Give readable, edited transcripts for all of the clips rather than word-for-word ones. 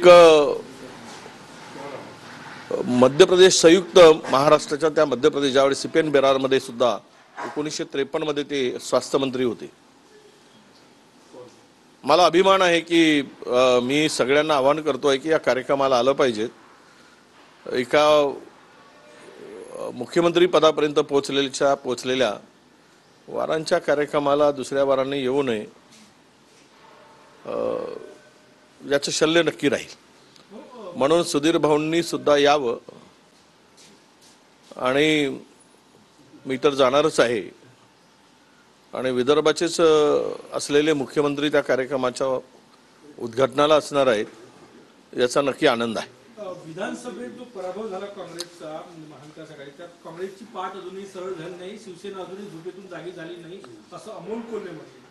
एक मध्य प्रदेश संयुक्त महाराष्ट्राच्या त्या मध्य प्रदेश ज्यावेळी सीपीएन बेरारमध्ये सुद्धा 1953 मध्ये ते स्वास्थ्य मंत्री होते। मला अभिमान आहे की मी सगळ्यांना आवाहन करतोय की या कार्यक्रमाला आलं पाहिजे। एका मुख्यमंत्री पदापर्यंत पोहोचलेल्या वारांच्या कार्यक्रमाला दुसऱ्या वारांनी येऊ नये याचं शल्य नक्की राहील। म्हणून सुधीर भाऊंनी सुद्धा यावं आणि मी तर जाणारच आहे आणि विदर्भाचेच असलेले मुख्यमंत्री त्या कार्यक्रमाच्या उद्घाटनाला असणार आहेत याचा नक्की आनंद आहे। विधानसभेत जो पराभव झाला काँग्रेसचा महाविकास आघाडीच्या, काँग्रेसची पाठ अजूनही सरळ झाली नाही, शिवसेना अजूनही झोपेतून जागी झाली नाही असं अमोल कोल्हे म्हणतात।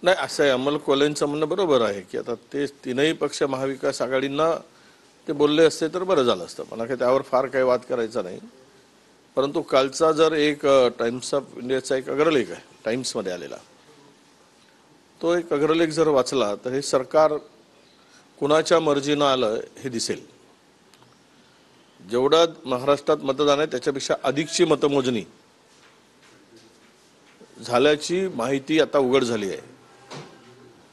नाही, असं आहे, अमोल कोल्हेंचं म्हणणं बरोबर आहे की आता ते तीनही पक्ष महाविकास आघाडींना ते बोलले असते तर बरं झालं असतं। मला काही त्यावर फार काही वाद करायचा नाही, परंतु कालचा जर एक टाइम्स ऑफ इंडियाचा एक अग्रलेख आहे टाइम्समध्ये आलेला, तो एक अग्रलेख जर वाचला तर हे सरकार कुणाच्या मर्जीनं आलं हे दिसेल। जेवढं महाराष्ट्रात मतदान आहे त्याच्यापेक्षा अधिकची मतमोजणी झाल्याची माहिती आता उघड झाली आहे।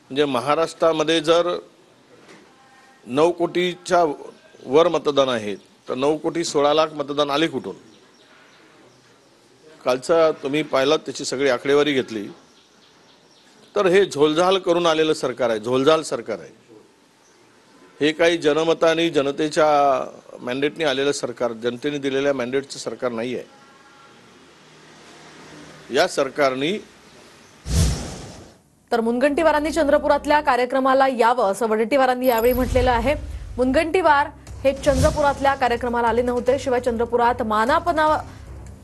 म्हणजे महाराष्ट्रामध्ये जर 9 कोटीच्या वर मतदान आहे तर 9 कोटी 16 लाख मतदान आले कुठून? कालचा तुम्ही पाहिलात त्याची सगळी आकडेवारी घेतली तर हे झोलझाल करून आलेलं सरकार आहे, झोलझाल सरकार आहे। हे काही जनमताने जनतेच्या मॅन्डेटने आलेलं सरकार, जनतेने दिलेल्या मॅन्डेटचं सरकार नाही आहे। या सरकारने तर मुनगंटीवारांनी चंद्रपुरातल्या कार्यक्रमाला यावं असं वडेट्टीवारांनी यावेळी म्हटलेलं आहे। मुनगंटीवार हे चंद्रपुरातल्या कार्यक्रमाला आले नव्हते, शिवाय चंद्रपुरात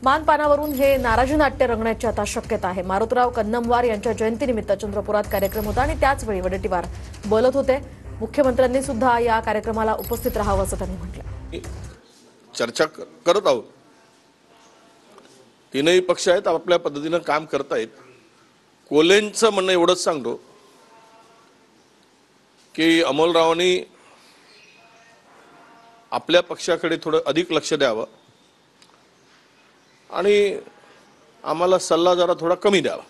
मानपानावरून हे नाराजी नाट्य रंगण्याची आता शक्यता आहे। मारुतराव कन्नमवार यांच्या जयंतीनिमित्त चंद्रपुरात कार्यक्रम होता आणि त्याचवेळी वडेट्टीवार बोलत होते। मुख्यमंत्र्यांनी सुद्धा या कार्यक्रमाला उपस्थित राहावं असं त्यांनी म्हटलं। चर्चा करत आहोत, तीनही पक्ष आहेत, आपल्या पद्धतीनं काम करतायत। कोल्हेंचं म्हणणं एवढंच सांगतो की अमोलरावांनी आपल्या पक्षाकडे थोडं अधिक लक्ष द्यावं आणि आम्हाला सल्ला जरा थोडा कमी द्यावा।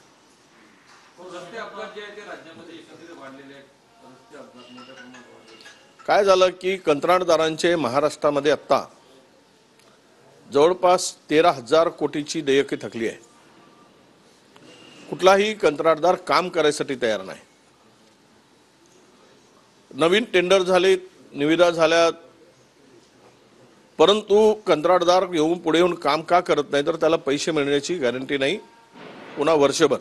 काय झालं की कंत्राटदारांचे महाराष्ट्रामध्ये आता जवळपास 13,000 कोटीची देयके थकली आहे। कुठलाही कंत्राटदार काम करायसाठी तयार नाही। नवीन टेंडर झाले, निविदा झाल्या, परंतु कंत्राटदार पुढे येऊन काम का करत नाही तर त्याला पैसे मिळण्याची गॅरंटी नाही। पुन्हा वर्षभर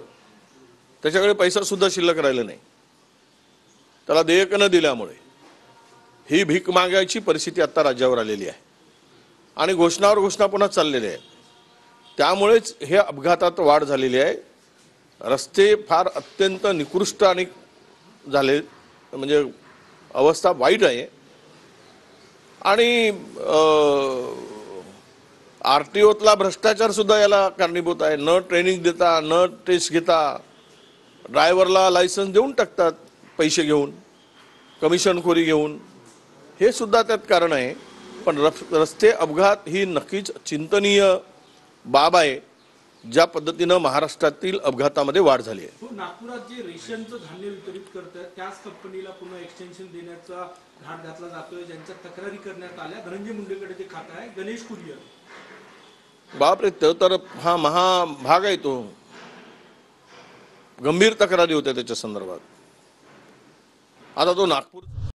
त्याच्याकडे पैसा सुद्धा शिल्लक राहिला नाही, त्याला देयक न दिल्यामुळे ही भीक मागायची परिस्थिती आता राज्यावर आलेली आहे आणि घोषणावर घोषणा पुन्हा चाललेली आहे। त्यामुळेच हे अपघातात वाढ झालेली आहे। रस्ते फार अत्यंत निकृष्ट आणि झाले, म्हणजे अवस्था वाईट आहे आणि आरटीओतला भ्रष्टाचार सुद्धा याला कारणीभूत आहे। न ट्रेनिंग देता, न टेस्ट घेता ड्रायव्हरला लायसन्स देऊन टाकतात पैसे घेऊन, कमिशनखोरी घेऊन, हे सुद्धा त्यात कारण आहे। पण रस्ते अपघात ही नक्कीच चिंतनीय बाब आहे, ज्या पद्धतीनं महाराष्ट्रातील अपघातामध्ये वाढ झाली आहे। नागपुरात जे रेशनचं धान्य वितरित करतात त्याच कंपनीला पुन्हा एक्सटेन्शन देण्याचा घाट घातला जातोय, ज्यांच्या तक्रारी करण्यात आल्या। धनंजय मुंडेकडे ते खातं आहे, गणेश कुरियर। बापरे, तर हा महाभाग आहे, तो गंभीर तक्रारी होत्या त्याच्या संदर्भात। आता तो नागपूर